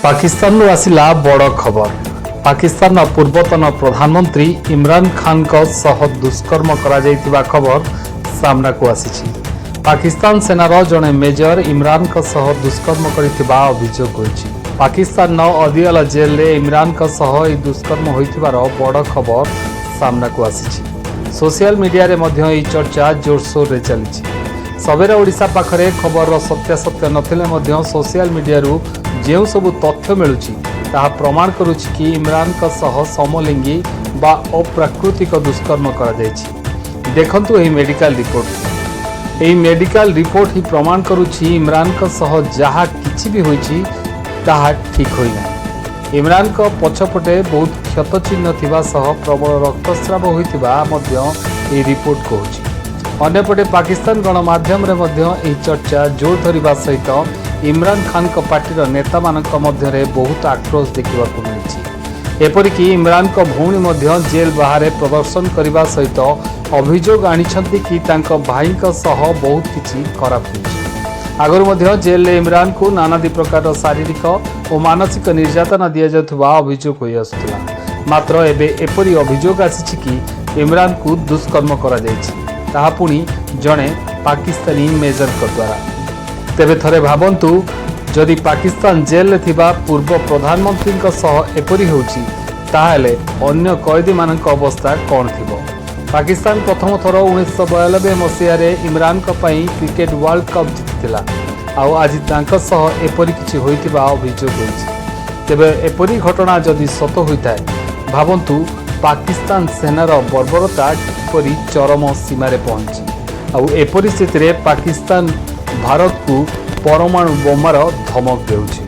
पाकिस्तान आसिला बड़ खबर। पाकिस्तान पूर्वतन प्रधानमंत्री इमरान खान सह दुष्कर्म करा खबर सामना को आसी। पाकिस्तान सेनार जड़े मेजर इमरान सह दुष्कर्म करथिबा अभियोग होइछि। पाकिस्तान अदियाला जेल रे इमरान सह दुष्कर्म होइथिबार बड़ खबर सामना को आसी। सोशल मीडिया रे मध्य एही चर्चा जोरसोर रे चली। सबेरा ओडिशा पाखरे खबर सत्यासत्य नथिले मध्य सोशल मीडिया रु जो सबु तथ्य मिलुछि ताहा प्रमाण करुछि कि इमरान सह समलिंगी बा अप्राकृतिक दुष्कर्म करा जायछि। देखंतु एही मेडिकल रिपोर्ट। एही मेडिकल रिपोर्ट ही प्रमाण करुछि इमरान सह जहा किछि भी होइछि ताहा ठीक होइना। इमरान पछपटे बहुत क्षतचिह्न थिबा सह प्रबल रक्तस्राव होइथिबा मध्य एही रिपोर्ट कहूछि। अन्यपटे पाकिस्तान गणमाध्यम रे मध्य एही चर्चा जोर धरिबा सहित इमरान खान पार्टीर नेता मानक मध्य बहुत आक्रोश देखा मिली। एपरिकी इमरान भौणी जेल बाहर प्रदर्शन करने सहित अभियोग आनिछंती कि तांको भाई सह बहुत किछि खराब होइछि। आगुरी जेल में इमरान को नानादी प्रकार शारीरिक और मानसिक निर्यातना दि जाउथबा अभियोग होई आसुतला। मात्र एबे एपरि अभियोग आसिछि कि इमरान को दुष्कर्म करा जायछि, ताहा पुणी जणे पाकिस्तानी मेजर द्वारा। तेबे थरे भाबंतु जदि पाकिस्तान जेल में थिबा पूर्व प्रधानमंत्री सह एपरि होउछि ताहेले अन्य कैदी मानक अवस्था कौन थिबो। पाकिस्तान प्रथम थर 1992 मसीह रे इमरान पई क्रिकेट वर्ल्ड कप जीतिला। आउ आज तांक सह एपरि किछि होइतिबा अभियोग होइछि। तेबे एपरि घटना जदि सत होइताय भाबंतु पाकिस्तान सेनार बर्बरता किपरि चरम सीमारे पहुंची। आउ एपरि स्थिति रे पाकिस्तान भारत को परमाणु बोमार धमक देउछि।